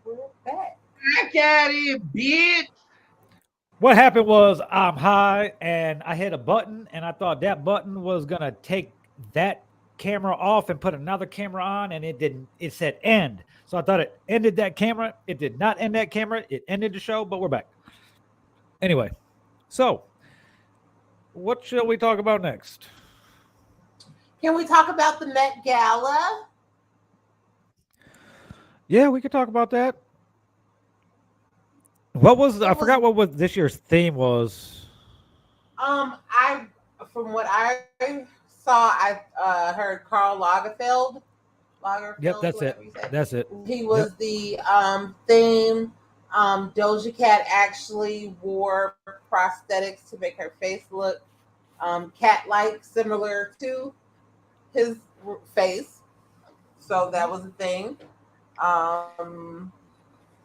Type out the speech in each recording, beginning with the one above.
We're back. Back at it, bitch. What happened was I'm high and I hit a button and I thought that button was gonna take that camera off and put another camera on and it didn't. It said end. So I thought it ended that camera. It did not end that camera. It ended the show, but we're back. Anyway, so what shall we talk about next? Can we talk about the Met Gala? Yeah, we could talk about that. I forgot what was this year's theme was. I from what I saw, I heard Karl Lagerfeld. Yep, that's it. That's it. He was the theme. Doja Cat actually wore prosthetics to make her face look cat-like, similar to his face. So that was a thing.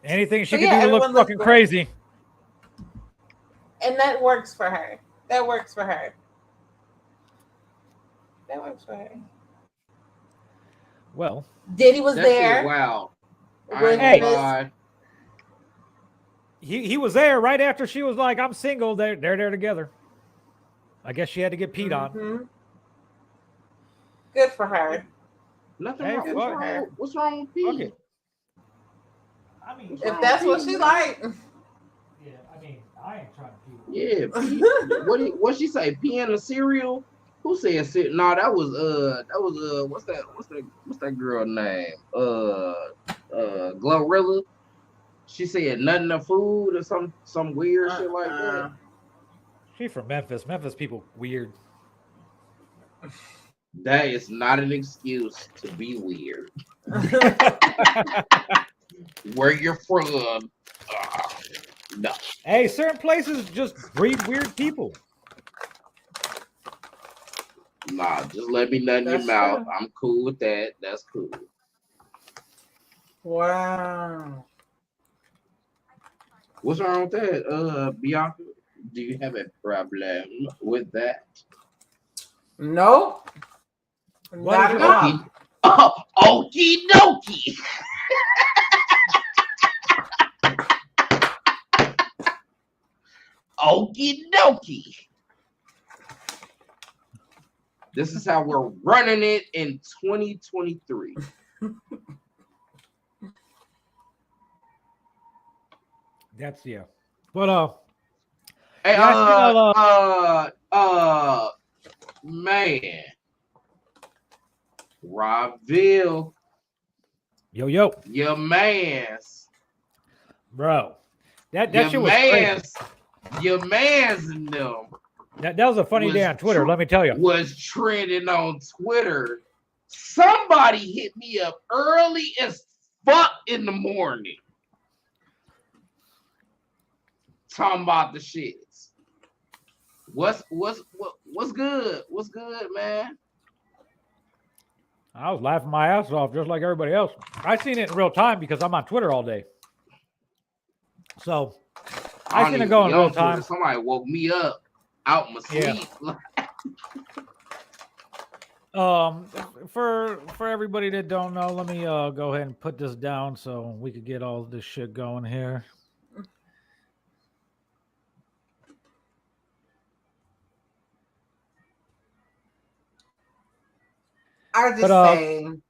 Anything she could do to look fucking crazy. And that works for her. That works for her. That works for her. Well, Diddy was there. Wow. Hey. He was there right after she was like, I'm single. They're there together. I guess she had to get peed on. Good for her. Nothing wrong. What's wrong with pee? Okay. I mean, if that's what she like. Yeah, I mean, I ain't trying to pee. Yeah, pee. What she say? Pee in a cereal? Who said cereal? No, that was what's that girl name? Glorilla. She said nothing of food or some weird shit like that. She from Memphis. Memphis people weird. That is not an excuse to be weird. Where you're from, no. Hey, certain places just breed weird people. Nah, just let me nut in your mouth. I'm cool with that. That's cool. Wow. What's wrong with that, Bianca? Do you have a problem with that? Nope. Not at all. Oh, okie dokie. Okie dokie. This is how we're running it in 2023. That's But hey, yeah, man, Robville, yo, your man's, bro, that your shit was man's, crazy. Your man's in them. That was a funny day on Twitter. Let me tell you, was trending on Twitter. Somebody hit me up early as fuck in the morning, talking about the shits. What's good? What's good, man? I was laughing my ass off just like everybody else. I seen it in real time because I'm on Twitter all day. So I seen it go in real time. Somebody woke me up out my sleep. Yeah. For everybody that don't know, let me go ahead and put this down so we could get all this shit going here. I just saying.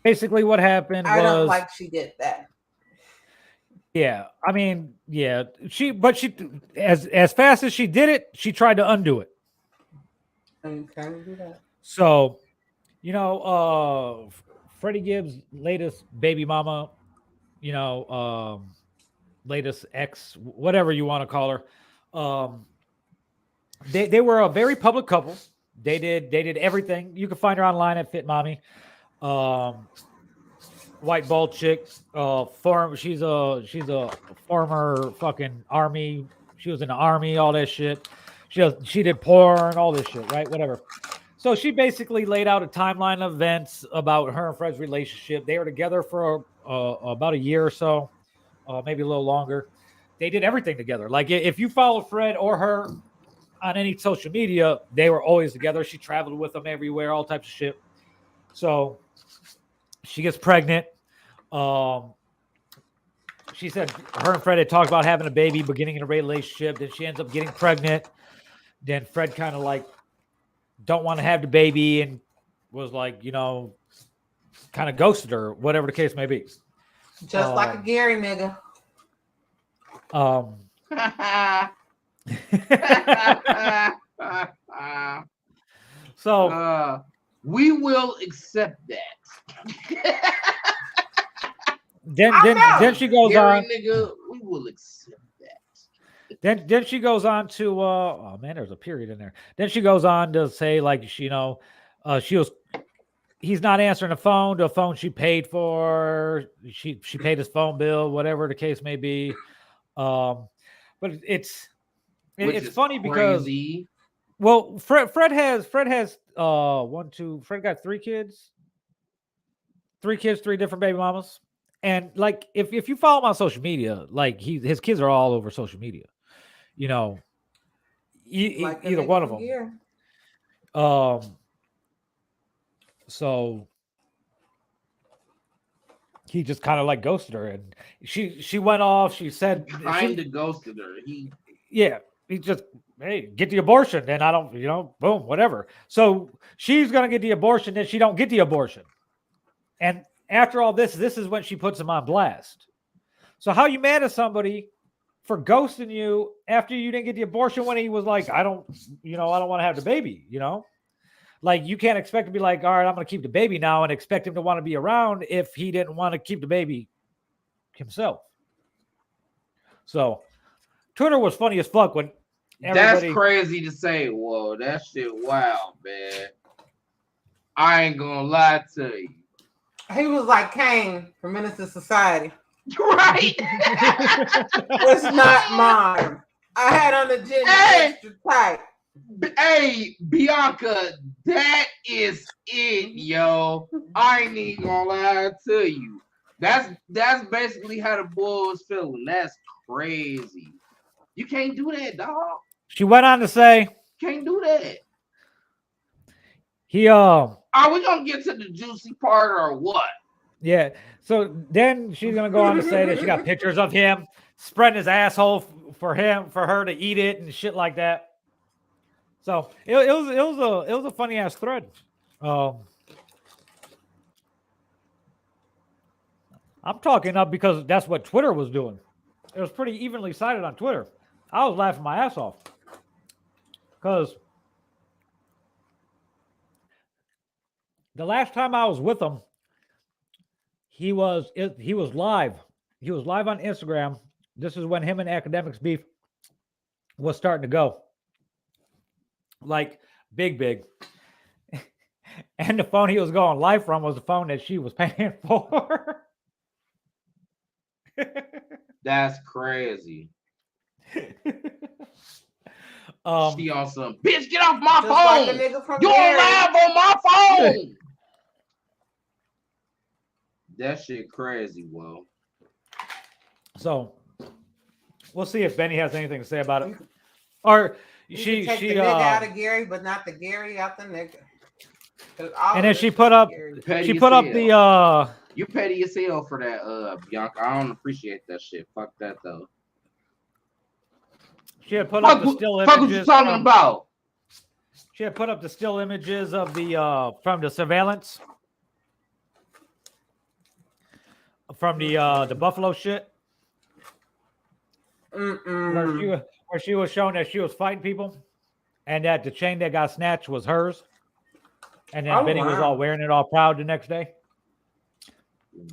Basically, what happened was I don't like she did that. Yeah, I mean, yeah, she as fast as she did it, she tried to undo it. Okay, do that. So, Freddie Gibbs' latest baby mama, latest ex, whatever you want to call her, they were a very public couple. They did everything. You can find her online at Fit Mommy. White bald chick, she's a former fucking army. She was in the army, all that shit. She did porn, all this shit, right? Whatever. So she basically laid out a timeline of events about her and Fred's relationship. They were together for about a year or so, maybe a little longer. They did everything together. Like if you follow Fred or her on any social media, they were always together. She traveled with them everywhere, all types of shit. So she gets pregnant. she said her and Fred had talked about having a baby, beginning in a relationship. Then she ends up getting pregnant. Then Fred kind of like don't want to have the baby and was like, kind of ghosted her, whatever the case may be. Just like a Gary nigga. So we will accept that. Then she goes Gary on. Nigga, we will accept that. Then she goes on to oh man, there's a period in there. Then she goes on to say like he's not answering the phone she paid for. She paid his phone bill, whatever the case may be. But it's funny crazy. because well, Fred has Fred got 3 kids. 3 kids, 3 different baby mamas. And like if you follow him on social media, like his kids are all over social media. Like either one of them. Here. So he just kind of like ghosted her, and she went off. She said kind of ghosted her. He just, hey, get the abortion, and I don't, boom, whatever. So she's gonna get the abortion, then she don't get the abortion, and after all this is when she puts him on blast. So how you mad at somebody for ghosting you after you didn't get the abortion when he was like, I don't want to have the baby, Like you can't expect to be like, all right, I'm going to keep the baby now and expect him to want to be around if he didn't want to keep the baby himself. So Twitter was funny as fuck when everybody... That's crazy to say. Whoa, that shit wild, man. I ain't gonna lie to you. He was like Kane from Menace to Society. Right. It's not mine. I had on the gym extra tight. Hey, Bianca, that is it, yo. I ain't even gonna lie to you. That's basically how the boy was feeling. That's crazy. You can't do that, dog. She went on to say, can't do that. Are we gonna get to the juicy part or what? Yeah. So then she's gonna go on to say that she got pictures of him spreading his asshole for her to eat it and shit like that. So it was a funny ass thread. I'm talking up because that's what Twitter was doing. It was pretty evenly sided on Twitter. I was laughing my ass off because the last time I was with him, he was live. He was live on Instagram. This is when him and Academics beef was starting to go. Like big. And the phone he was going live from was the phone that she was paying for. That's crazy. She on some bitch, get off my phone. Like you're live on my phone. That shit crazy, Will. So we'll see if Benny has anything to say about it. Or she take the nigga out of Gary, but not the Gary out the nigga. And then she put up the you petty as hell for that, Bianca. I don't appreciate that shit. Fuck that though. She had put up the still images. What you talking about? She had put up the still images of the from the surveillance. From the Buffalo shit. Where she was showing that she was fighting people and that the chain that got snatched was hers. And then Benny was all wearing it all proud the next day.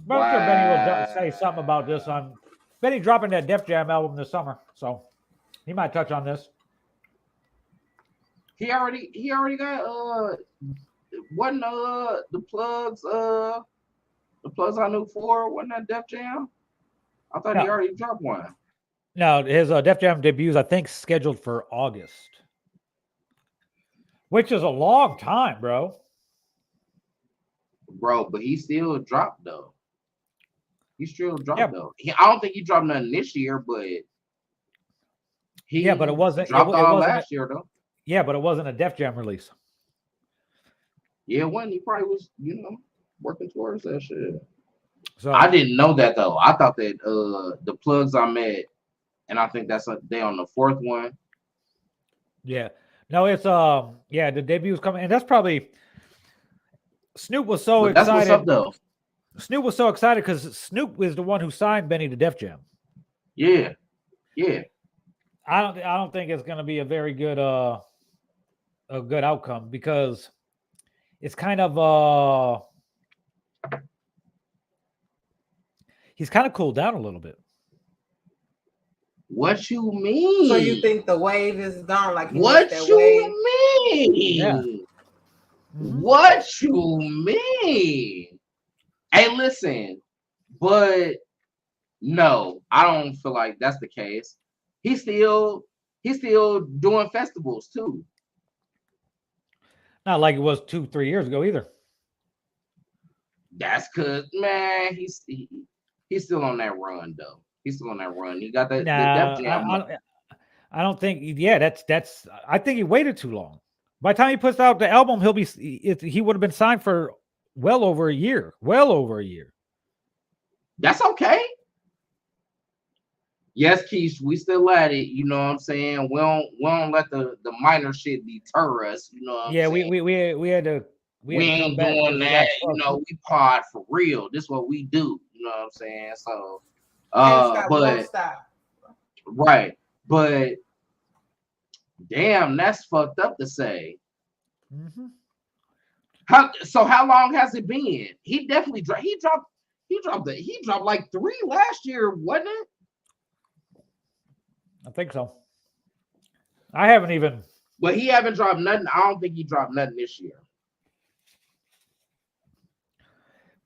But I'm sure Benny will say something about this on Benny dropping that Def Jam album this summer. So he might touch on this. He already got wasn't the plugs I knew for wasn't that Def Jam? I thought he already dropped one. No, his Def Jam debuts I think scheduled for August. Which is a long time, bro. Bro, but he still dropped though. He still dropped though. I don't think he dropped nothing this year, but but it wasn't dropped all last year though. Yeah, but it wasn't a Def Jam release. Yeah, when he probably was, working towards that shit. So I didn't know that though. I thought that the plugs I met, and I think that's they on the fourth one. yeah, no, it's yeah, the debut's coming, and that's probably Snoop was so But that's what's up excited. though. Snoop was so excited because Snoop is the one who signed Benny to Def Jam. Yeah, yeah. I don't think it's going to be a good outcome because it's kind of he's kind of cooled down a little bit. What you So you mean? think the wave is gone? Like he missed What that wave? you Yeah. mean? Mhm. What you mean? Hey, listen, but no, I don't feel like that's the case. He's still he's still doing festivals too. Not like it was 2 3 years ago either. That's cause man, he's still on that run though. He's still on that run. He got the Def Nah, Jam. I don't think. Yeah, that's. I think he waited too long. By the time he puts out the album, he would have been signed for well over a year. Well over a year. That's okay. Yes, Keish, we still at it. You know what I'm saying? We don't let the minor shit deter us. You know what I'm Yeah, saying? we We had to come ain't back doing because we that. got You fucked. know, we pod for real. This what we do. You know what I'm saying? So, Can't stop, won't but stop. right, but damn, that's fucked up to say. Mhm. How long has it been? He definitely he dropped like three last year, wasn't it? I think so. I haven't even But he haven't dropped nothing. I don't think he dropped nothing this year.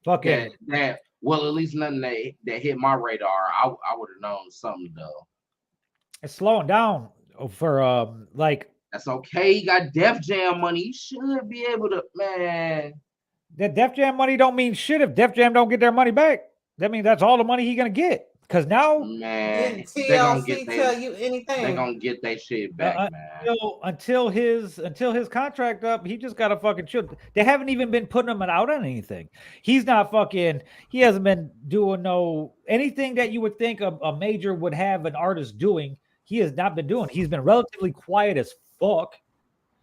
fucking. That well, at least nothing that hit my radar. I would have known something though. It's slowing down for like That's okay. He got Def Jam money. He should be able to, man. that Def Jam money don't mean shit if Def Jam don't get their money back. That means that's all the money he gonna get. Because now Man, Didn't TLC tell you they anything? gonna get their shit back, man. until his contract up, he just gotta fucking chill. They haven't even been putting him out on anything. He's not fucking. He hasn't been doing no anything that you would think a major would have an artist doing. He has not been doing. He's been relatively quiet as fuck.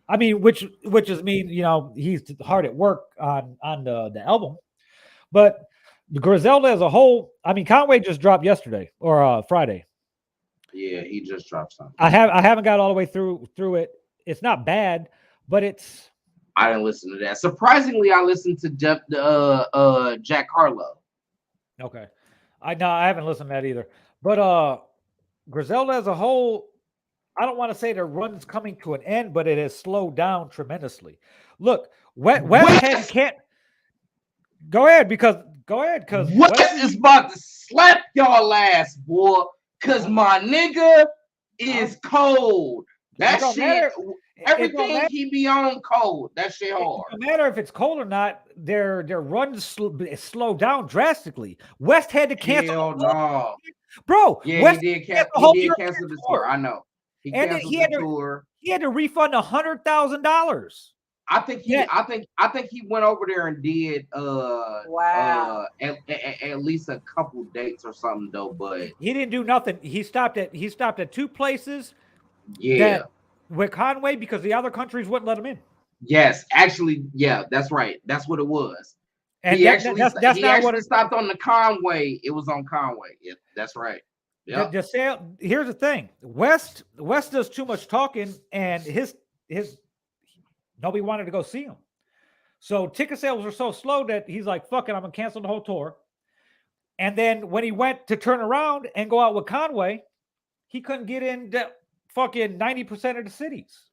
I mean, which is mean, he's hard at work on the album, but Griselda as a whole. I mean, Conway just dropped yesterday or Friday. Yeah, he just dropped something. I haven't got all the way through it. It's not bad, but it's I didn't listen to that. Surprisingly, I listened to Jack Harlow. okay. I haven't listened to that either. But Griselda as a whole, I don't want to say the run's coming to an end, but it has slowed down tremendously. Look, West Head can't go ahead because West is about to slap y'all ass, boy. Cause my nigga is cold. That it don't shit, matter. It don't everything matter. he be on cold. That shit It hard. don't matter if it's cold or not. Their run slowed down drastically. West had to cancel, Hell no. bro. Yeah, West he did. canceled the He whole did European cancel the tour, tour. I know. He and then canceled the tour. he had to refund $100,000. I think he. Yeah. I think he went over there and did Wow. at least a couple dates or something though. But He didn't do nothing. He stopped at two places yeah, that with Conway because the other countries wouldn't let him in. yes, actually, yeah, that's right. That's what it was. And that's He not what actually stopped on the Conway. It was on Conway. Yeah, that's right. the, Yeah. the sale. Here's the thing: West does too much talking, and his nobody wanted to go see him. So ticket sales were so slow that he's like, "Fuck it, I'm gonna cancel the whole tour." And then when he went to turn around and go out with Conway, he couldn't get in fucking 90% of the cities.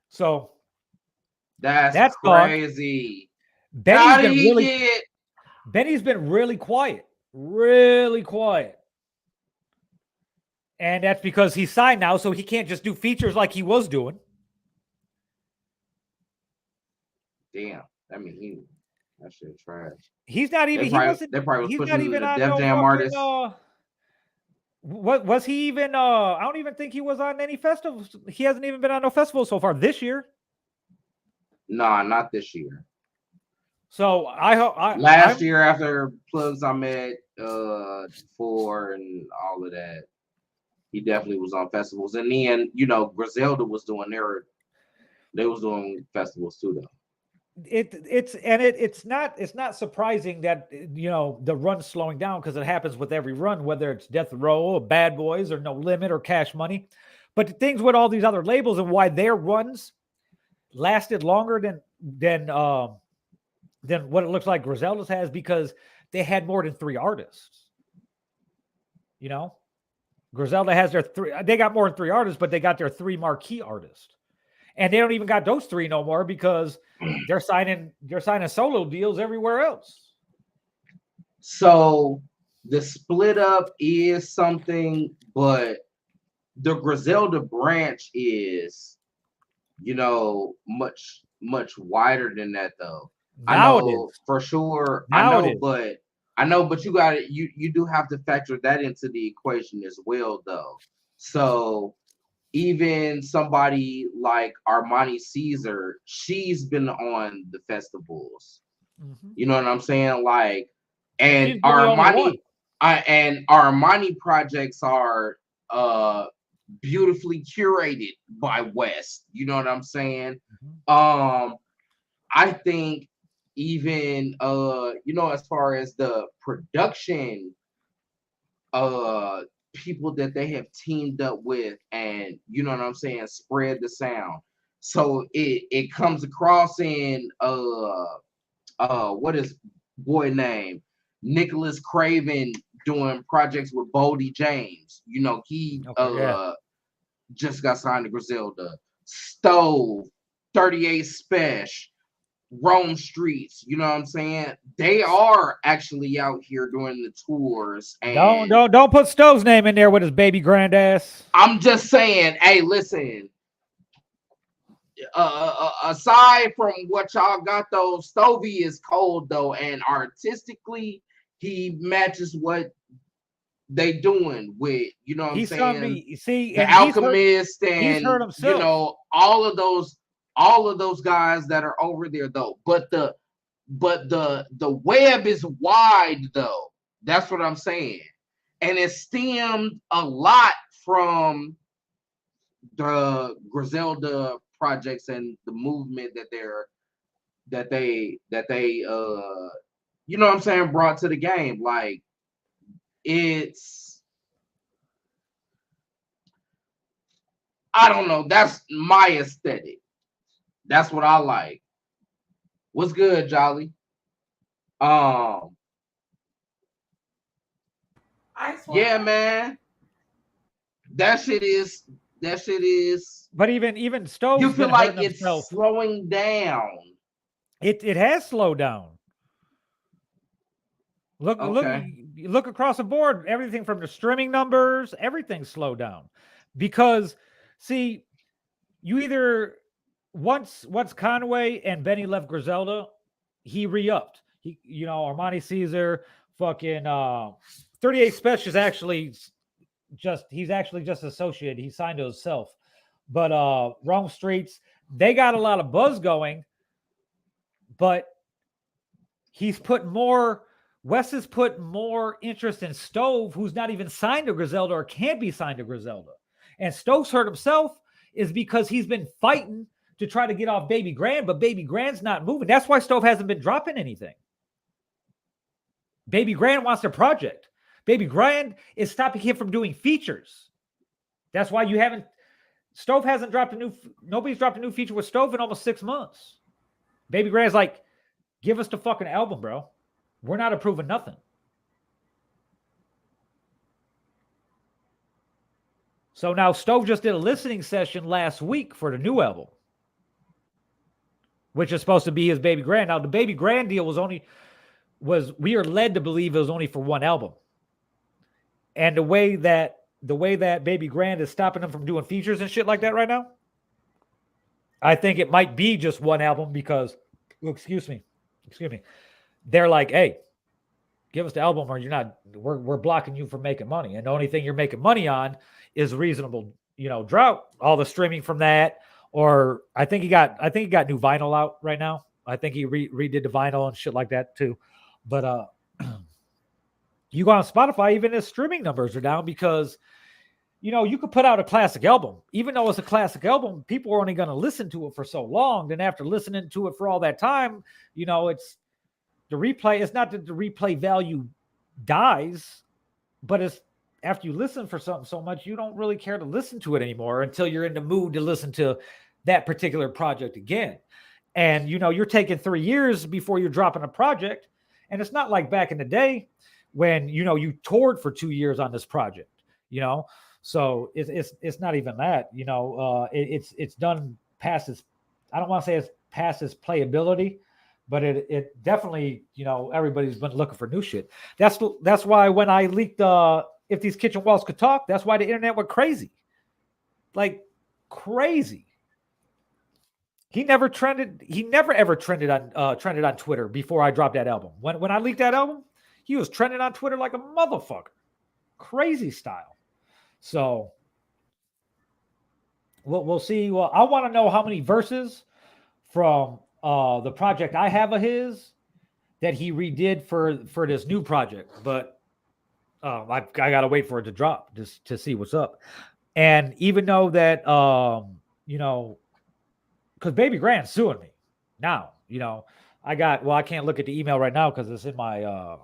So That's gone. crazy. Benny's How did been he really get? Benny's been really quiet. And that's because he's signed now, so he can't just do features like he was doing. Damn. I mean, that shit trash. He's not even. They probably was He's not pushing even the on Def no Jam artists. fucking. What was he even? I don't even think he was on any festivals. He hasn't even been on no festival so far this year. Nah, not this year. So I hope Last I'm year after Plugs I met for and all of that, he definitely was on festivals. And then, Griselda was doing they was doing festivals too though. it's not surprising that the run's slowing down because it happens with every run, whether it's Death Row or Bad Boys or No Limit or Cash Money. But the things with all these other labels and why their runs lasted longer than what it looks like Griselda's has, because they had more than three artists. You know, Griselda has their three. They got more than three artists, but they got their three marquee artists, and they don't even got those three no more because they're signing solo deals everywhere else. So the split up is something, but the Griselda branch is, much much wider than that though. I Now it know is. for sure. Now it is. I know, but you got it. You do have to factor that into the equation as well, though. So even somebody like Armani Caesar, she's been on the festivals. Mhm. You know what I'm saying? Like, And and she's been the only one. Armani projects are beautifully curated by West. You know what I'm saying? Mhm. I think even as far as the production uh people that they have teamed up with, and you know what I'm saying, spread the sound. So it comes across in what is boy name? Nicholas Craven doing projects with Boldy James. He Okay, yeah. just got signed to Griselda. Stove, 38 Special, Rome Streets. You know what I'm saying? They are actually out here doing the tours, Don't and don't don't put Stove's name in there with his baby grand ass. I'm just saying, hey, listen. Aside from what y'all got though, Stovey is cold though, and artistically, he matches what they doing with, what I'm He's sung saying, me. See, the and Alchemist, he's and hurt himself. all of those guys that are over there though. But the web is wide though. That's what I'm saying. And it stemmed a lot from the Griselda projects and the movement that they you know what I'm saying, brought to the game. Like, it's, I don't know, that's my aesthetic. That's what I like. What's good, Jolly? Um, Ice yeah, water. man. That shit is But even you Stove's feel been like hurting it's himself. slowing down. It has slowed down. Look Okay. look across the board. Everything from the streaming numbers, everything slowed down. Because see, you either once Conway and Benny left Griselda, he re-upped. Armani Caesar, fucking 38 Special is actually he's actually just associated. He signed to himself. But Wrong Streets, they got a lot of buzz going, but he's put more Wes has put more interest in Stove, who's not even signed to Griselda or can't be signed to Griselda. And Stove's hurt himself is because he's been fighting to try to get off Baby Grand, but Baby Grand's not moving. That's why Stove hasn't been dropping anything. Baby Grand wants their project. Baby Grand is stopping him from doing features. That's why Stove hasn't dropped nobody's dropped a new feature with Stove in almost 6 months. Baby Grand's like, give us the fucking album, bro. We're not approving nothing. So now Stove just did a listening session last week for the new album, which is supposed to be his Baby Grand. Now the Baby Grand deal we are led to believe it was only for one album. And the way that Baby Grand is stopping them from doing features and shit like that right now, I think it might be just one album because, excuse me, they're like, hey, give us the album or we're blocking you from making money. And the only thing you're making money on is reasonable, drought, all the streaming from that. Or I think he got new vinyl out right now. I think he redid the vinyl and shit like that too. But you go on Spotify, even his streaming numbers are down because you could put out a classic album, even though it's a classic album, people are only going to listen to it for so long. Then after listening to it for all that time, it's the replay. It's not that the replay value dies, but it's after you listen for something so much, you don't really care to listen to it anymore until you're in the mood to listen to that particular project again. And you're taking 3 years before you're dropping a project. And it's not like back in the day when you toured for 2 years on this project, you know. So it's not even that, it's done past its, I don't want to say it's past its playability, but it definitely, everybody's been looking for new shit. That's why when I leaked If These Kitchen Walls Could Talk, that's why the internet went crazy. Like crazy. He never ever trended on Twitter before I dropped that album. When I leaked that album, he was trending on Twitter like a motherfucker. Crazy style. So we'll see. Well, I want to know how many verses from the project I have of his that he redid for this new project. But I gotta wait for it to drop just to see what's up. And even though that because Baby Grand's suing me now, I can't look at the email right now because it's in my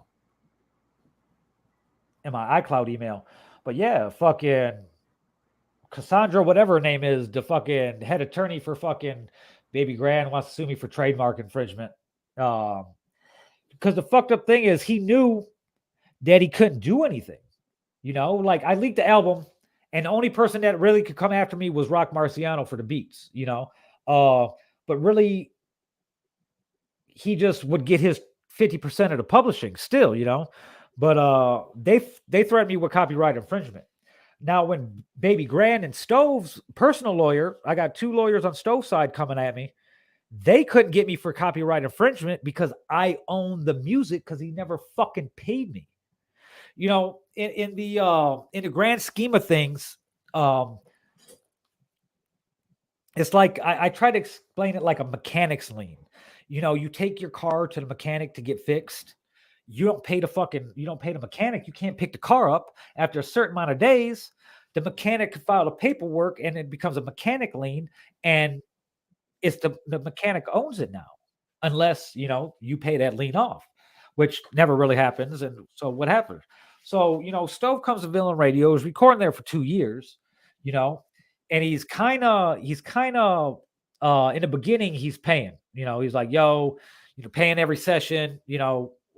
iCloud email. But yeah, fucking Cassandra, whatever her name is, the fucking head attorney for fucking Baby Grand wants to sue me for trademark infringement. Because the fucked up thing is he knew that he couldn't do anything. Like I leaked the album, and the only person that really could come after me was Rock Marciano for the beats, but really he just would get his 50% of the publishing still, but they threatened me with copyright infringement. Now, when Baby Grand and Stove's personal lawyer, I got 2 lawyers on Stove's side coming at me. They couldn't get me for copyright infringement because I own the music because he never fucking paid me. In the grand scheme of things, it's like I try to explain it like a mechanic's lien. You take your car to the mechanic to get fixed. You don't pay the mechanic. You can't pick the car up after a certain amount of days. The mechanic can file the paperwork and it becomes a mechanic lien, and it's the mechanic owns it now, unless you pay that lien off, which never really happens. And so what happens? So Stove comes to Villain Radio, is recording there for 2 years, and he's kind of in the beginning he's paying, he's like, yo, you're paying every session,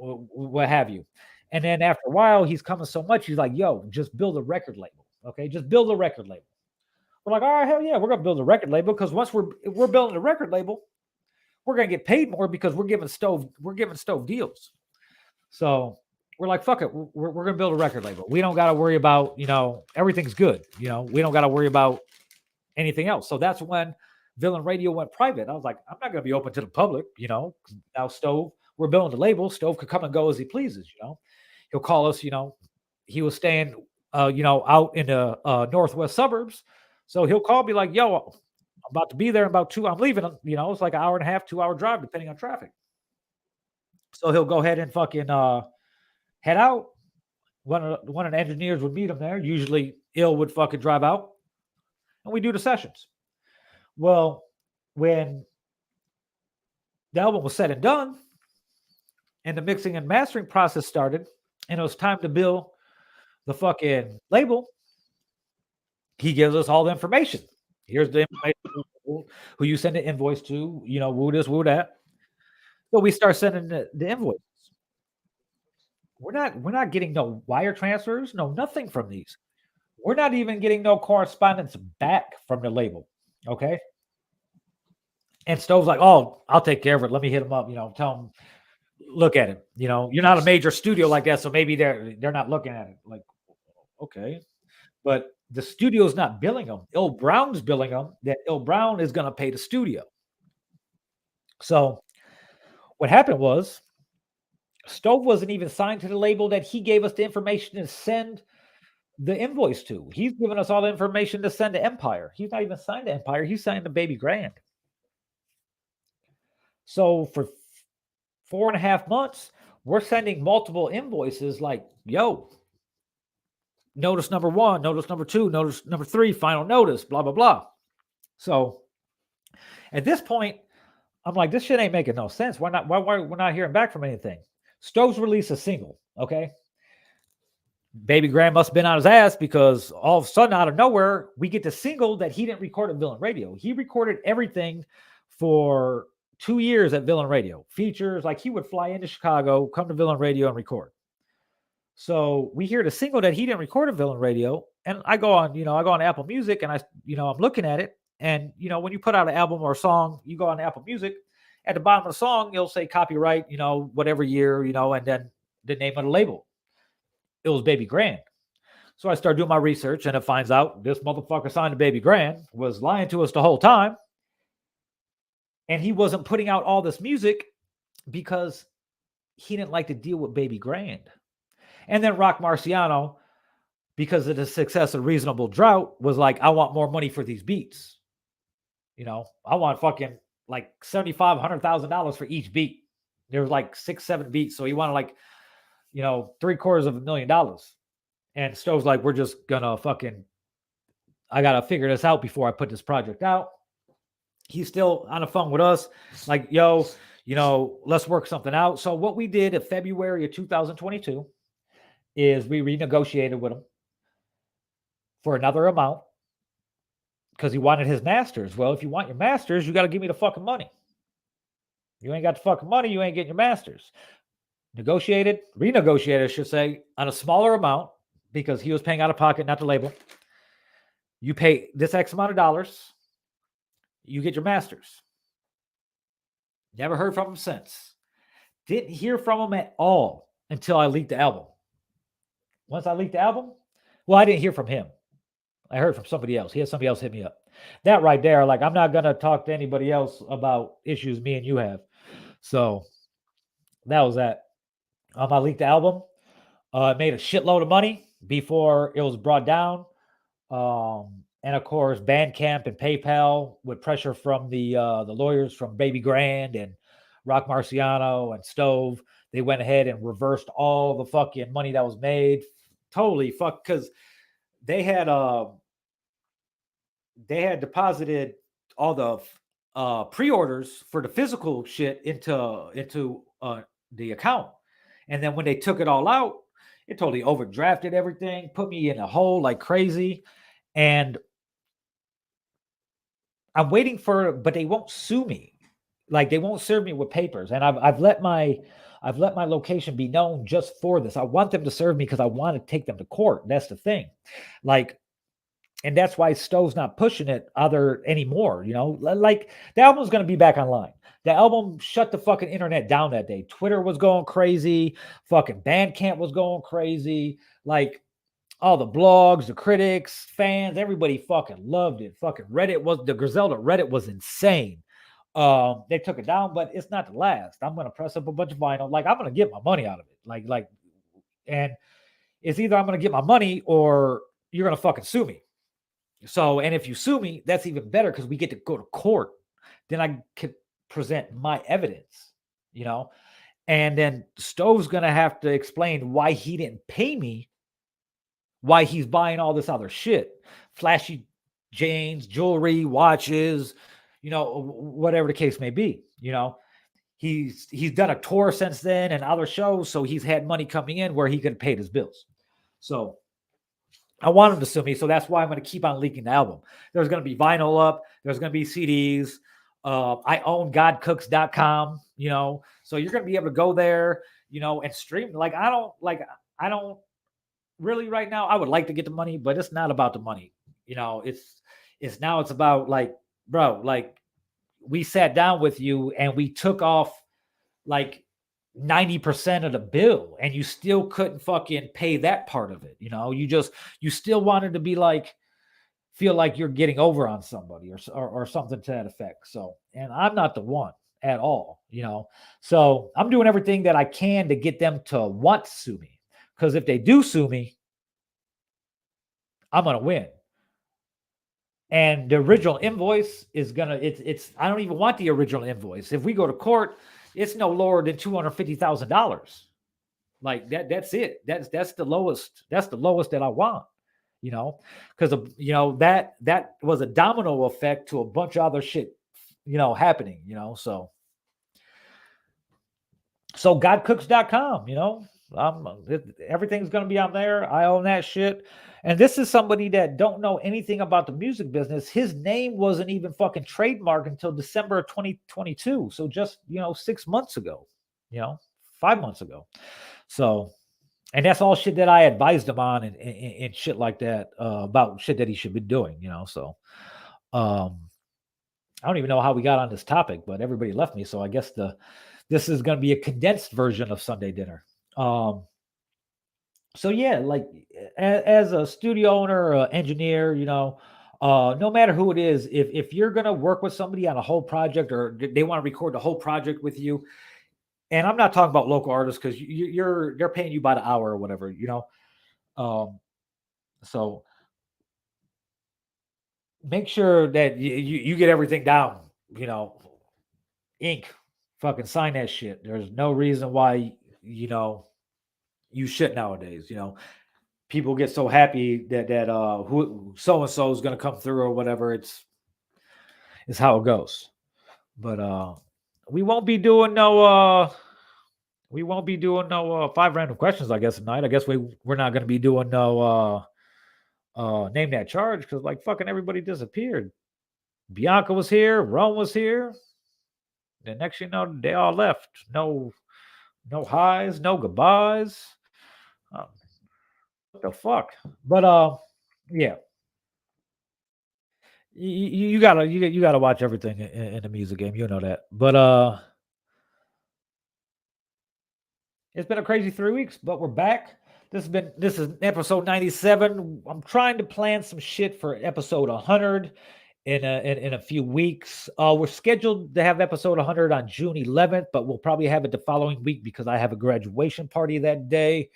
what have you. And then after a while, he's coming so much, he's like, yo, just build a record label. Okay, just build a record label. We're like, all right, hell yeah, we're gonna build a record label, because once we're building a record label, we're gonna get paid more because we're giving Stove deals. So we're like, fuck it, we're gonna build a record label. We don't gotta worry about, everything's good. We don't gotta worry about anything else. So that's when Villain Radio went private. I was like, I'm not gonna be open to the public. Now Stove, we're building the label. Stove could come and go as he pleases. He'll call us. He was staying out in the northwest suburbs. So he'll call me like, yo, I'm about to be there in about 2. I'm leaving. It's like an hour and a half, 2-hour drive, depending on traffic. So he'll go ahead and fucking head out. One of the engineers would meet him there. Usually Ill would fucking drive out, and we do the sessions. Well, when the album was said and done, and the mixing and mastering process started, and it was time to bill the fucking label, he gives us all the information. Here's the information, who you send the invoice to, woo this, woo that. So we start sending the invoices. We're not getting no wire transfers, no nothing from these. We're not even getting no correspondence back from the label. Okay. And Stove's like, oh, I'll take care of it. Let me hit him up, tell him, look at it. You're not a major studio like that, so maybe they're not looking at it. Like, okay. But the studio's not billing them. Il Brown's billing them. That Il Brown is going to pay the studio. So what happened was, Stove wasn't even signed to the label that he gave us the information to send the invoice to. He's given us all the information to send to Empire. He's not even signed to Empire. He's signed to Baby Grand. So for 4.5 months, we're sending multiple invoices like, yo, notice number one, notice number two, notice number three, final notice, blah, blah, blah. So at this point, I'm like, this shit ain't making no sense. Why we're not hearing back from anything? Stoves released a single, okay? Baby Grand must have been on his ass because all of a sudden, out of nowhere, we get the single that he didn't record at Villain Radio. He recorded everything for 2 years at Villain Radio. Features, like he would fly into Chicago, come to Villain Radio and record. So we hear the single that he didn't record at Villain Radio, and I go on Apple Music, and I'm looking at it, and when you put out an album or a song, you go on Apple Music. At the bottom of the song, you'll say copyright, whatever year, and then the name of the label. It was Baby Grand. So I start doing my research, and it finds out this motherfucker signed to Baby Grand was lying to us the whole time, and he wasn't putting out all this music because he didn't like to deal with Baby Grand. And then Rock Marciano, because of the success of Reasonable Drought, was like, I want more money for these beats. I want fucking like $75,000, $100,000 for each beat. There was like 6, 7 beats. So he wanted like, $750,000. And Stove's like, we're just gonna I gotta figure this out before I put this project out. He's still on the phone with us, like, yo, let's work something out. So what we did in February of 2022 is we renegotiated with him for another amount because he wanted his masters. Well, if you want your masters, you got to give me the fucking money. You ain't got the fucking money, you ain't getting your masters. Renegotiated, I should say, on a smaller amount because he was paying out of pocket, not the label. You pay this X amount of dollars, you get your masters. Never heard from him since. Didn't hear from him at all until I leaked the album. Once I leaked the album, well, I didn't hear from him. I heard from somebody else. He had somebody else hit me up. That right there, like, I'm not going to talk to anybody else about issues me and you have. So that was that. I leaked the album. It made a shitload of money before it was brought down. And of course, Bandcamp and PayPal, with pressure from the lawyers from Baby Grand and Rock Marciano and Stove, they went ahead and reversed all the fucking money that was made. Totally fuck, because they had deposited all the pre-orders for the physical shit into the account, and then when they took it all out, it totally overdrafted everything, put me in a hole like crazy, and I'm waiting but they won't sue me. Like, they won't serve me with papers, and I've let my location be known just for this. I want them to serve me because I want to take them to court. That's the thing. Like, and that's why Stove's not pushing it anymore. Like, the album's going to be back online. The album shut the fucking internet down that day. Twitter was going crazy. Fucking Bandcamp was going crazy. Like, all the blogs, the critics, fans, everybody fucking loved it. Fucking the Griselda Reddit was insane. They took it down, but it's not the last. I'm going to press up a bunch of vinyl. Like, I'm going to get my money out of it. And it's either I'm going to get my money or you're going to fucking sue me. So, and if you sue me, that's even better because we get to go to court. Then I could present my evidence, and then Stove's going to have to explain why he didn't pay me, why he's buying all this other shit, flashy chains, jewelry, watches, whatever the case may be. He's done a tour since then and other shows, so he's had money coming in where he could have paid his bills. So I want him to sue me, so that's why I'm going to keep on leaking the album. There's going to be vinyl up. There's going to be CDs. I own godcooks.com, so you're going to be able to go there, and stream. Like, I don't really right now. I would like to get the money, but it's not about the money. It's about, like, bro, like, we sat down with you and we took off like 90% of the bill and you still couldn't fucking pay that part of it. You still wanted to be like, feel like you're getting over on somebody or something to that effect. So, and I'm not the one at all, so I'm doing everything that I can to get them to want to sue me. Because if they do sue me, I'm going to win. And the original invoice is gonna it's I don't even want the original invoice. If we go to court, it's no lower than $250,000. Like that's it. That's the lowest. That's the lowest that I want. You know, because that was a domino effect to a bunch of other shit. Happening. So godcooks.com. Everything's gonna be on there. I own that shit. And this is somebody that don't know anything about the music business. His name wasn't even fucking trademarked until December of 2022. So just 6 months ago. 5 months ago. So, and that's all shit that I advised him on and shit like that about shit that he should be doing. So, um, I don't even know how we got on this topic, but everybody left me. So I guess this is going to be a condensed version of Sunday dinner. So yeah, like as a studio owner, engineer, no matter who it is, if you're gonna work with somebody on a whole project or they want to record the whole project with you, and I'm not talking about local artists because they're paying you by the hour or whatever, so make sure that you get everything down, ink, fucking sign that shit. There's no reason why you should nowadays. People get so happy that who so and so is going to come through or whatever. It's how it goes. But we won't be doing no five random questions. I guess tonight. I guess we're not going to be doing no name that charge because like fucking everybody disappeared. Bianca was here. Rome was here. The next they all left. No highs, no goodbyes. What the fuck? But yeah. You gotta watch everything in the music game. You know that. But it's been a crazy 3 weeks, but we're back. This is episode 97. I'm trying to plan some shit for episode 100 in a few weeks. We're scheduled to have episode 100 on June 11th, but we'll probably have it the following week because I have a graduation party that day.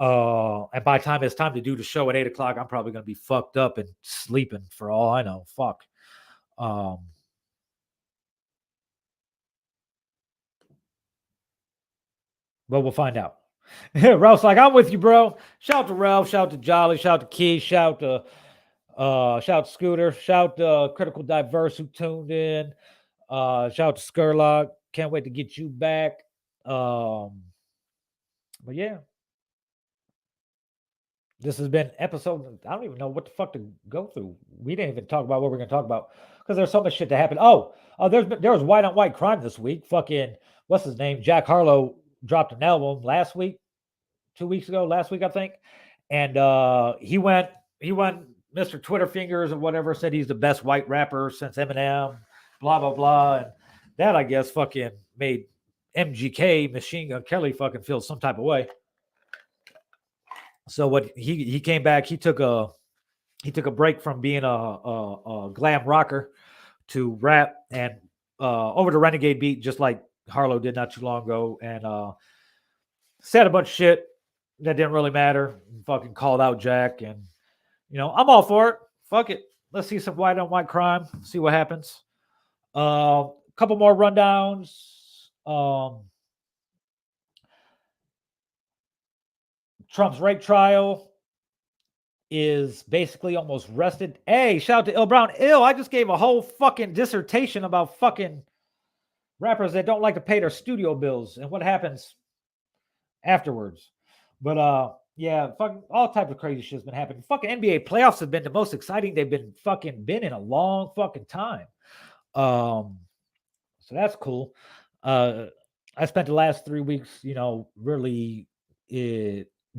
And by the time it's time to do the show at 8 o'clock, I'm probably gonna be fucked up and sleeping for all I know. Fuck. But we'll find out. Ralph's like, I'm with you, bro. Shout to Ralph, shout to Jolly, shout to Key, shout to Scooter, shout to Critical Diverse who tuned in. Shout to Skurlock. Can't wait to get you back. But yeah. This has been episode. I don't even know what the fuck to go through. We didn't even talk about what we're gonna talk about because there's so much shit to happen. There was white on white crime this week. Fucking what's his name? Jack Harlow dropped an album last week, 2 weeks ago, last week I think, and he went Mr. Twitter Fingers or whatever, said he's the best white rapper since Eminem, blah blah blah, and that I guess fucking made MGK Machine Gun Kelly fucking feel some type of way. So what he came back, he took a break from being a glam rocker to rap and over the Renegade beat, just like Harlow did not too long ago, and said a bunch of shit that didn't really matter. Fucking called out Jack, and I'm all for it. Fuck it, let's see some white on white crime. See what happens. Couple more rundowns. Trump's rape trial is basically almost rested. Hey, shout out to Ill Brown. I just gave a whole fucking dissertation about fucking rappers that don't like to pay their studio bills and what happens afterwards. But yeah, fucking all types of crazy shit's been happening. Fucking NBA playoffs have been the most exciting they've been in a long fucking time. So that's cool. I spent the last 3 weeks, really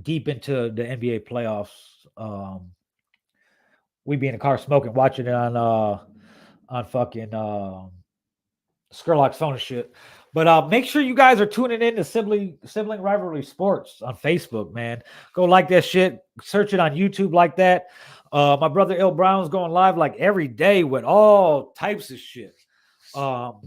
deep into the NBA playoffs. We'd be in the car smoking, watching it on fucking Skurlock's phone and shit. But make sure you guys are tuning in to Sibling Rivalry Sports on Facebook, man. Go like that shit. Search it on YouTube like that. My brother Il Brown's going live like every day with all types of shit.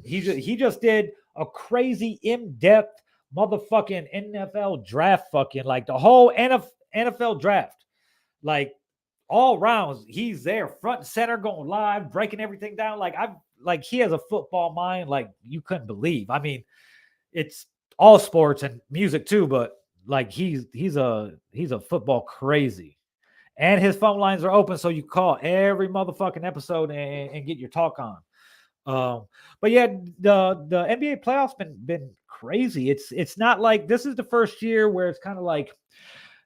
He just did a crazy in-depth motherfucking NFL draft, fucking like the whole NFL draft. Like all rounds, he's there, front and center, going live, breaking everything down. Like he has a football mind like you couldn't believe. I mean, it's all sports and music too, but like he's a football crazy. And his phone lines are open, so you call every motherfucking episode and get your talk on. Um, but yeah, the NBA playoffs been crazy. It's not like this is the first year where it's kind of like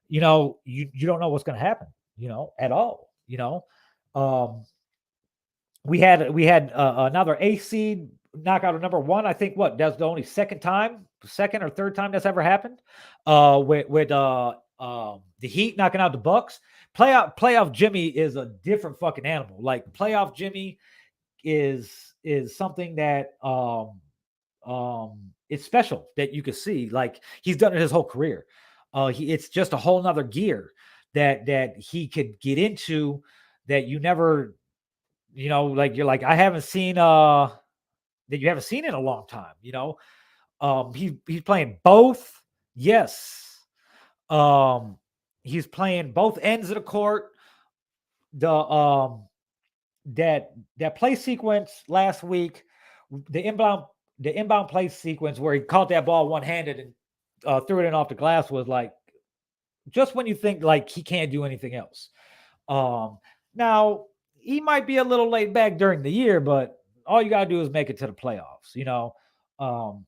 you don't know what's going to happen, at all. Um, we had another A seed knockout of number one. I think that's the only second or third time that's ever happened. With the Heat knocking out the Bucks. Playoff Jimmy is a different fucking animal. Like playoff Jimmy is something that it's special that you can see. Like he's done it his whole career. It's just a whole nother gear that he could get into that you never, like you're like I haven't seen that you haven't seen in a long time. He's playing both. Yes. He's playing both ends of the court. The that play sequence last week, the inbound play sequence where he caught that ball one handed and threw it in off the glass was like just when you think like he can't do anything else. Now he might be a little laid back during the year, but all you gotta do is make it to the playoffs. Um,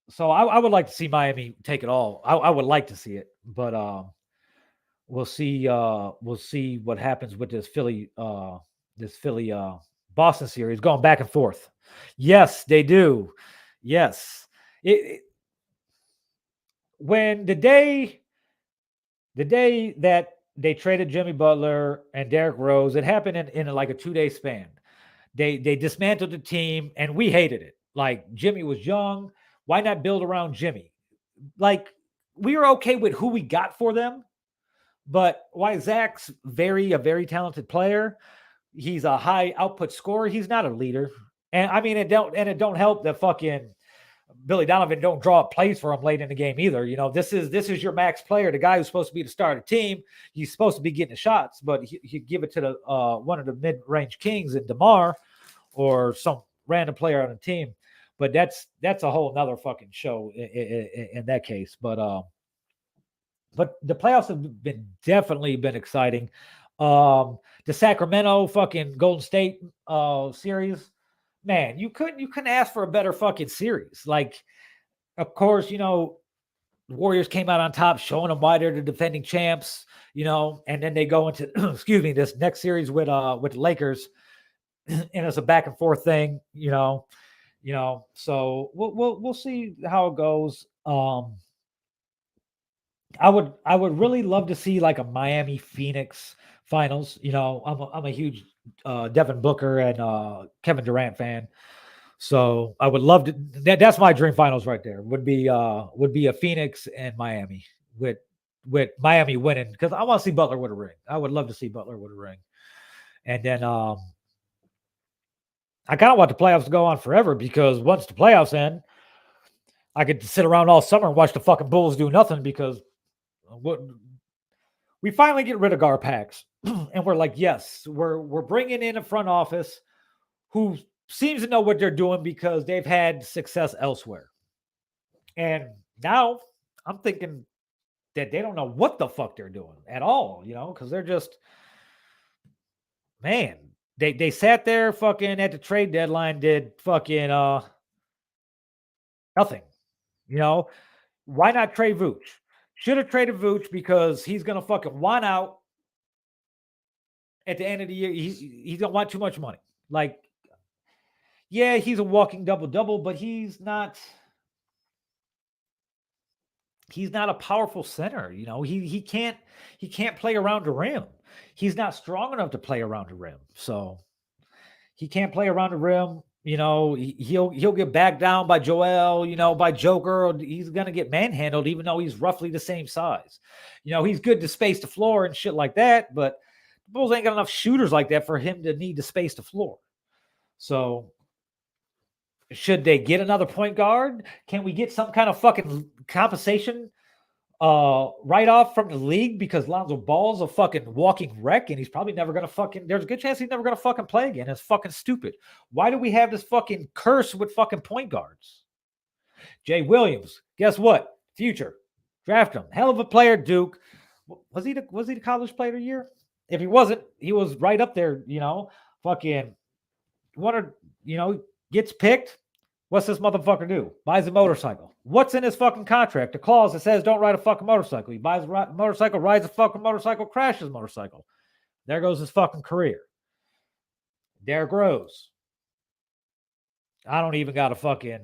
so I would like to see Miami take it all. I would like to see it, but we'll see. We'll see what happens with this Philly Boston series going back and forth. Yes, they do. Yes, it when the day that they traded Jimmy Butler and Derrick Rose, it happened in like a 2-day span. They dismantled the team and we hated it. Like Jimmy was young. Why not build around Jimmy? Like we were okay with who we got for them, but why Zach's a very talented player. He's a high output scorer. He's not a leader. And I mean it don't help that fucking Billy Donovan don't draw up plays for him late in the game either. This is your max player, the guy who's supposed to be the star of the team. He's supposed to be getting the shots, but he give it to the one of the mid-range kings in DeMar or some random player on the team. But that's a whole nother fucking show in that case. But the playoffs have definitely been exciting. The Sacramento fucking Golden State series, man, you couldn't ask for a better fucking series. Like, of course, the Warriors came out on top, showing them why they're the defending champs. And then they go into excuse me, this next series with the Lakers, and it's a back and forth thing. So we'll see how it goes. I would really love to see like a Miami Phoenix finals. I'm a huge Devin Booker and Kevin Durant fan, so I would love to. That's my dream finals right there. Would be a Phoenix and Miami with Miami winning because I want to see Butler with a ring. I would love to see Butler with a ring, and then I kind of want the playoffs to go on forever because once the playoffs end, I could sit around all summer and watch the fucking Bulls do nothing because what we finally get rid of Garpax and we're like, yes, we're bringing in a front office who seems to know what they're doing because they've had success elsewhere. And now I'm thinking that they don't know what the fuck they're doing at all, because they're just man, they sat there fucking at the trade deadline, did fucking nothing. Why not trade Vooch? Should have traded Vooch because he's gonna fucking want out at the end of the year. He's gonna want too much money. Like, yeah, he's a walking double double, but he's not a powerful center. He can't play around the rim. He's not strong enough to play around the rim. So he can't play around the rim. He'll get backed down by Joel, by Joker. He's gonna get manhandled, even though he's roughly the same size. He's good to space the floor and shit like that, but the Bulls ain't got enough shooters like that for him to need to space the floor. So should they get another point guard? Can we get some kind of fucking compensation right off from the league because Lonzo Ball's a fucking walking wreck and he's probably never gonna fucking. There's a good chance he's never gonna fucking play again. It's fucking stupid. Why do we have this fucking curse with fucking point guards? Jay Williams, guess what? Future, draft him. Hell of a player, Duke. Was he the college player of the year? If he wasn't, he was right up there. Fucking one gets picked. What's this motherfucker do? Buys a motorcycle. What's in his fucking contract? A clause that says don't ride a fucking motorcycle. He buys a motorcycle, rides a fucking motorcycle, crashes a motorcycle. There goes his fucking career. Derrick Rose. I don't even got a fucking.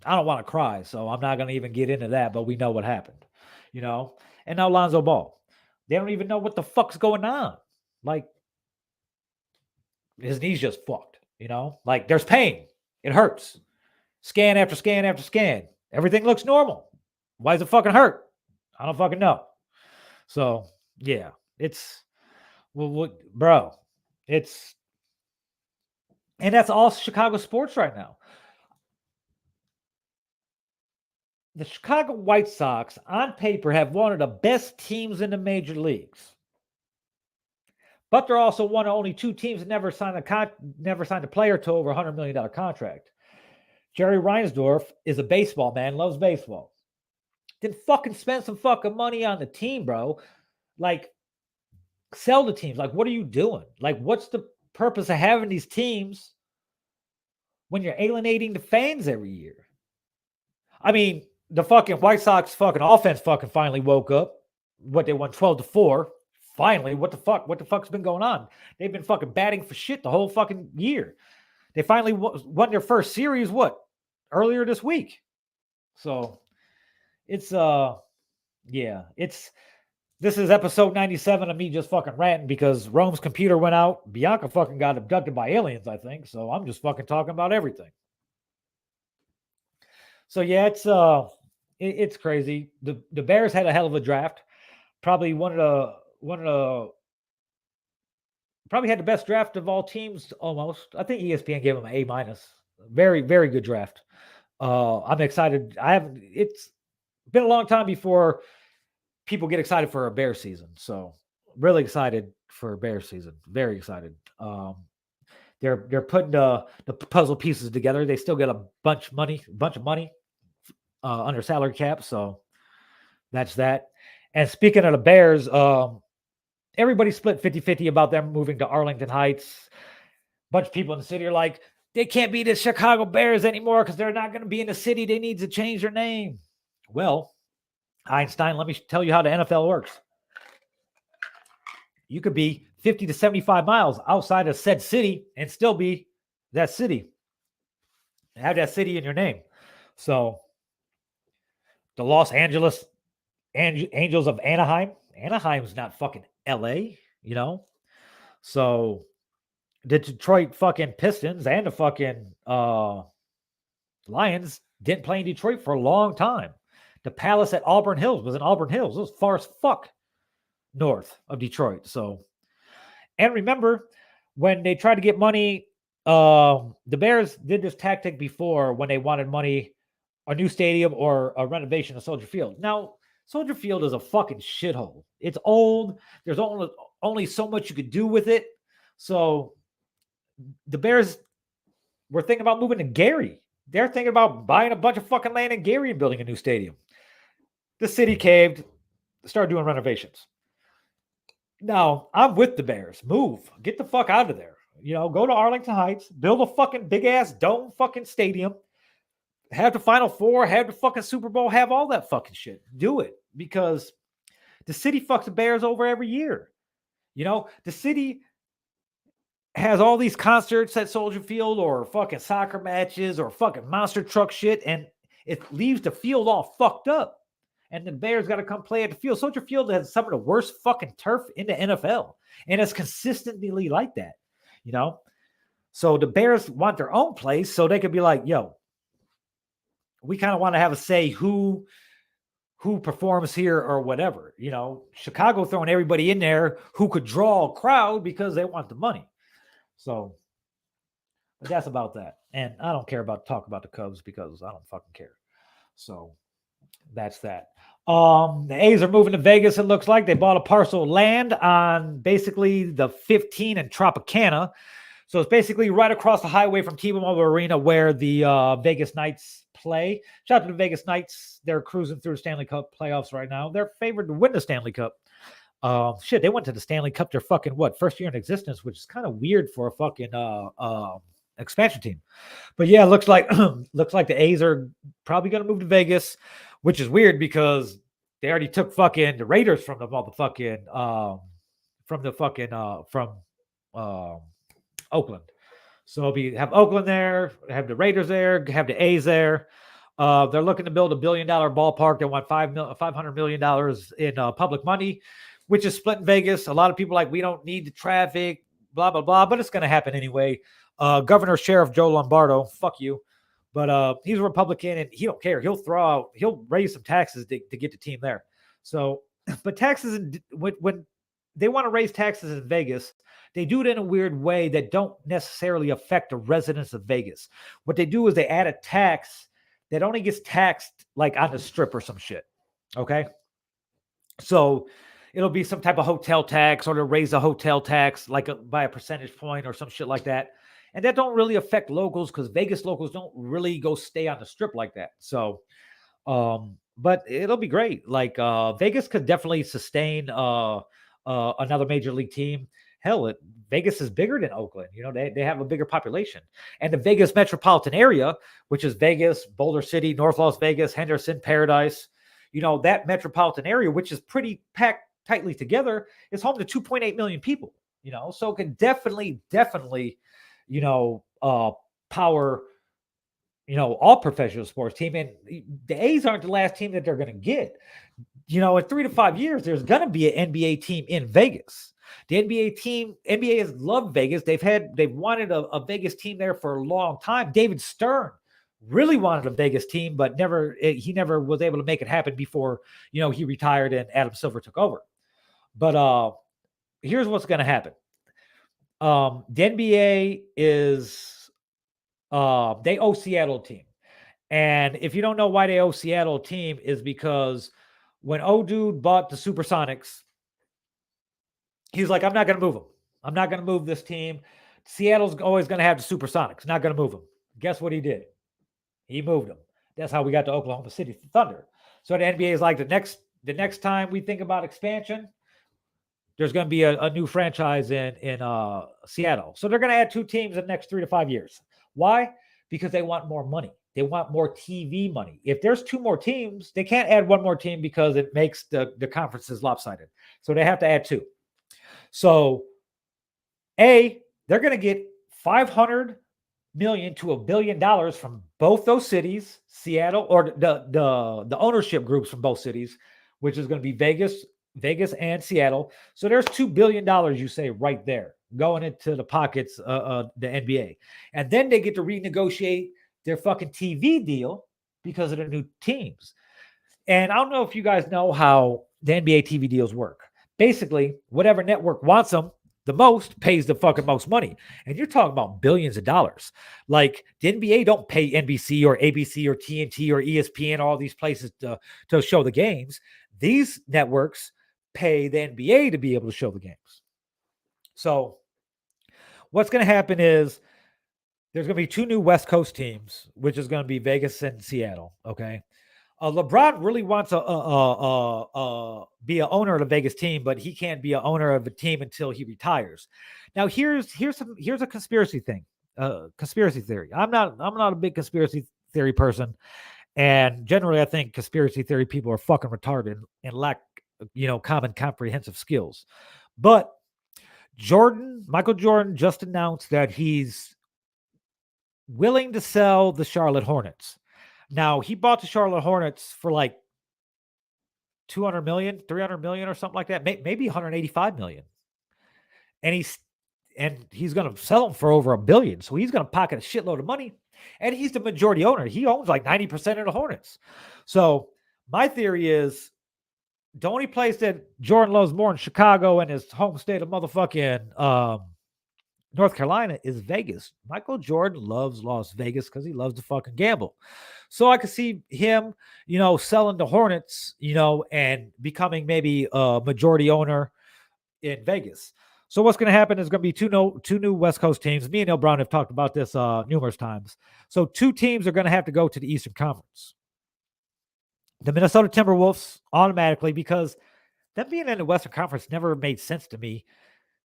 I don't want to cry, so I'm not going to even get into that, but we know what happened. And now Lonzo Ball. They don't even know what the fuck's going on. Like, his knee's just fucked, Like, there's pain. It hurts. Scan after scan after scan. Everything looks normal. Why does it fucking hurt? I don't fucking know. So, yeah. It's... Well, bro. It's... And that's all Chicago sports right now. The Chicago White Sox, on paper, have one of the best teams in the major leagues. But they're also one of only two teams that never signed a player to over $100 million contract. Jerry Reinsdorf is a baseball man, loves baseball. Then fucking spend some fucking money on the team, bro. Like, sell the teams. Like, what are you doing? Like, what's the purpose of having these teams when you're alienating the fans every year? I mean, the fucking White Sox fucking offense fucking finally woke up. What, they won 12-4. Finally, what the fuck? What the fuck's been going on? They've been fucking batting for shit the whole fucking year. They finally won their first series, earlier this week. So, it's, this is episode 97 of me just fucking ranting because Rome's computer went out. Bianca fucking got abducted by aliens, I think. So, I'm just fucking talking about everything. So, yeah, it's crazy. The Bears had a hell of a draft. Probably probably had the best draft of all teams almost. I think ESPN gave him an A-. Very, very good draft. I'm excited. It's been a long time before people get excited for a Bear season. So really excited for a Bear season. Very excited. They're putting the puzzle pieces together. They still get a bunch of money under salary cap. So that's that. And speaking of the Bears, everybody split 50-50 about them moving to Arlington Heights. A bunch of people in the city are like, they can't be the Chicago Bears anymore because they're not going to be in the city. They need to change their name. Well, Einstein, let me tell you how the NFL works. You could be 50 to 75 miles outside of said city and still be that city. Have that city in your name. So the Los Angeles Angels of Anaheim. Anaheim's not fucking LA, So the Detroit fucking Pistons and the fucking Lions didn't play in Detroit for a long time. The Palace at Auburn Hills was in Auburn Hills. It was far as fuck north of Detroit. So, and remember when they tried to get money, the Bears did this tactic before when they wanted money, a new stadium or a renovation of Soldier Field. Now, Soldier Field is a fucking shithole. It's old. There's only so much you could do with it. So the Bears were thinking about moving to Gary. They're thinking about buying a bunch of fucking land in Gary and building a new stadium. The city caved, started doing renovations. Now, I'm with the Bears. Move. Get the fuck out of there. Go to Arlington Heights, build a fucking big-ass dome fucking stadium, have the Final Four, have the fucking Super Bowl, have all that fucking shit. Do it. Because the city fucks the Bears over every year. The city has all these concerts at Soldier Field or fucking soccer matches or fucking monster truck shit, and it leaves the field all fucked up. And the Bears got to come play at the field. Soldier Field has some of the worst fucking turf in the NFL. And it's consistently like that. So the Bears want their own place so they could be like, yo, we kind of want to have a say who performs here or whatever. Chicago throwing everybody in there who could draw a crowd because they want the money. So, but that's about that. And I don't care about talk about the Cubs because I don't fucking care. So, That's that. The A's are moving to Vegas. It looks like they bought a parcel of land on basically the 15 and Tropicana. So it's basically right across the highway from T-Mobile Arena where the Vegas Knights play. Shout out to the Vegas Knights. They're cruising through the Stanley Cup playoffs right now. They're favored to win the Stanley Cup. Shit, they went to the Stanley Cup their fucking first year in existence, which is kind of weird for a fucking expansion team. But yeah, looks like looks like the A's are probably going to move to Vegas, which is weird because they already took fucking the Raiders from the motherfucking from um, Oakland. So have Oakland there, have the Raiders there, have the A's there. They're looking to build $1 billion ballpark. They want $500 million in public money, which is split in Vegas. A lot of people are like, we don't need the traffic, blah blah blah, but it's going to happen anyway. Governor Sheriff Joe Lombardo, fuck you, but he's a Republican and he don't care. He'll raise some taxes to get the team there. So, but taxes when they want to raise taxes in Vegas, they do it in a weird way that don't necessarily affect the residents of Vegas. What they do is they add a tax that only gets taxed like on the strip or some shit. Okay. So it'll be some type of hotel tax or to raise a hotel tax like by a percentage point or some shit like that. And that don't really affect locals because Vegas locals don't really go stay on the strip like that. So, but it'll be great. Like Vegas could definitely sustain another major league team. Hell, Vegas is bigger than Oakland. You know, they have a bigger population. And the Vegas metropolitan area, which is Vegas, Boulder City, North Las Vegas, Henderson, Paradise, you know, that metropolitan area, which is pretty packed tightly together, is home to 2.8 million people. You know, so it can definitely, you know, power, you know, all professional sports team. And the A's aren't the last team that they're going to get. You know, in 3 to 5 years, there's going to be an NBA team in Vegas. The NBA has loved Vegas. They've wanted a Vegas team there for a long time. David Stern really wanted a Vegas team, but he never was able to make it happen before, you know, he retired and Adam Silver took over. But here's what's going to happen. The NBA is they owe Seattle a team. And if you don't know why they owe Seattle a team is because when Dude bought the Supersonics, he's like, I'm not going to move them. I'm not going to move this team. Seattle's always going to have the Supersonics. Not going to move them. Guess what he did? He moved them. That's how we got to Oklahoma City Thunder. So the NBA is like the next time we think about expansion, there's going to be a new franchise in Seattle. So they're going to add 2 teams in the next 3 to 5 years. Why? Because they want more money. They want more TV money. If there's 2 more teams, they can't add 1 more team because it makes the conferences lopsided. So they have to add 2. So they're going to get $500 million to $1 billion from both those cities, Seattle, or the ownership groups from both cities, which is going to be Vegas and Seattle. So there's $2 billion, you say, right there going into the pockets of the NBA. And then they get to renegotiate their fucking TV deal because of the new teams. And I don't know if you guys know how the NBA TV deals work. Basically, whatever network wants them the most pays the fucking most money. And you're talking about billions of dollars. Like the NBA don't pay NBC or ABC or TNT or ESPN, all these places to show the games. These networks pay the NBA to be able to show the games. So what's going to happen is there's going to be 2 new West Coast teams, which is going to be Vegas and Seattle. Okay. LeBron really wants to be an owner of the Vegas team, but he can't be an owner of a team until he retires. Now, here's a conspiracy thing, conspiracy theory. I'm not a big conspiracy theory person, and generally, I think conspiracy theory people are fucking retarded and lack, you know, common comprehensive skills. But Michael Jordan just announced that he's willing to sell the Charlotte Hornets. Now, he bought the Charlotte Hornets for like 200 million, 300 million or something like that, maybe 185 million. And he's going to sell them for over $1 billion. So he's going to pocket a shitload of money. And he's the majority owner. He owns like 90% of the Hornets. So my theory is the only place that Jordan loves more in Chicago and his home state of motherfucking North Carolina is Vegas. Michael Jordan loves Las Vegas because he loves to fucking gamble. So I could see him, selling the Hornets, and becoming maybe a majority owner in Vegas. So what's going to happen is going to be two new West Coast teams. Me and Neil Brown have talked about this numerous times. So two teams are going to have to go to the Eastern Conference. The Minnesota Timberwolves automatically, because them being in the Western Conference never made sense to me.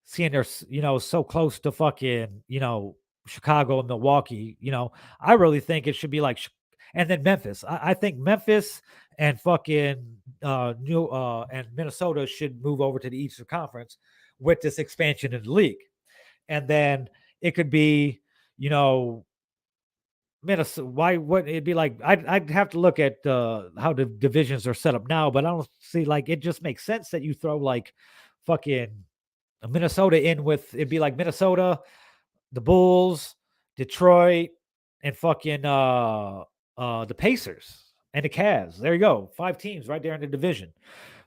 Seeing they're so close to fucking Chicago and Milwaukee. I really think it should be like, and then Memphis. I think Memphis and fucking New and Minnesota should move over to the Eastern Conference with this expansion in the league, and then it could be Minnesota. Why would it be like? I'd have to look at how the divisions are set up now, but I don't see like it just makes sense that you throw like fucking Minnesota in with it'd be like Minnesota, the Bulls, Detroit, and fucking the Pacers and the Cavs. There you go. 5 teams right there in the division.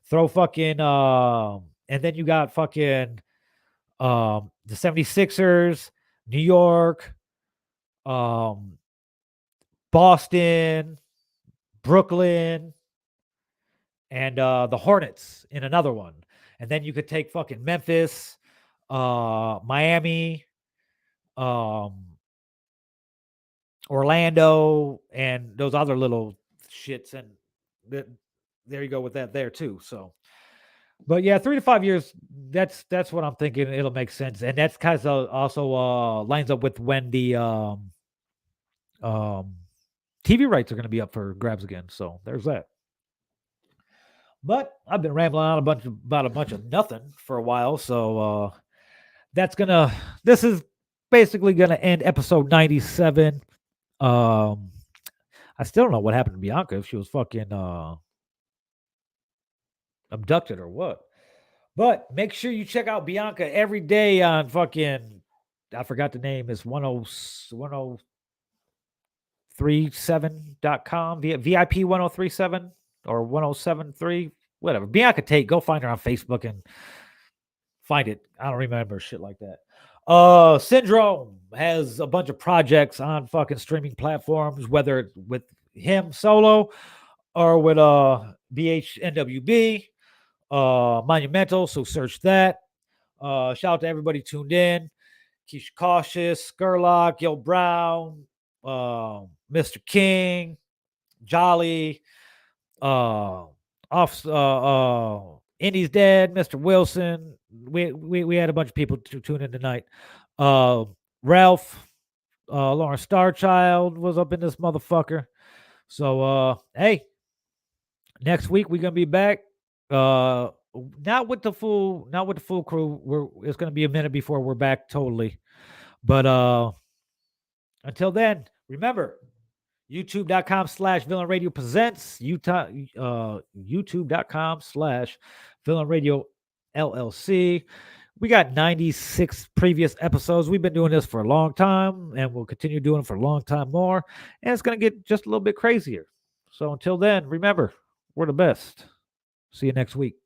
Throw fucking and then you got fucking the 76ers, New York, um Boston, Brooklyn, and the Hornets in another one. And then you could take fucking Memphis, Miami, um, Orlando, and those other little shits. And th- there you go with that there too. So, but yeah, 3 to 5 years. That's what I'm thinking. It'll make sense, and that's kind of also lines up with when the um, TV rights are going to be up for grabs again. So there's that. But I've been rambling on about a bunch of nothing for a while, so that's gonna. This is basically gonna end episode 97. Um, I still don't know what happened to Bianca, if she was fucking abducted or what. But make sure you check out Bianca every day on fucking. I forgot the name. It's 1037.com, VIP 1037 or 1073, whatever. Bianca Tate, go find her on Facebook and find it. I don't remember shit like that. Syndrome has a bunch of projects on fucking streaming platforms, whether it's with him solo or with BHNWB, Monumental. So search that. Shout out to everybody tuned in. Keisha Cautious, Skurlock, Gil Brown, Mr. King, Jolly, Indy's dead, Mr. Wilson. We had a bunch of people to tune in tonight. Ralph, Lawrence Starchild was up in this motherfucker. So hey, next week we're gonna be back. Not with the full crew. It's gonna be a minute before we're back totally. But until then, remember youtube.com/villain radio presents youtube.com/villain radio LLC. We got 96 previous episodes. We've been doing this for a long time and we'll continue doing it for a long time more. And it's going to get just a little bit crazier. So until then, remember, we're the best. See you next week.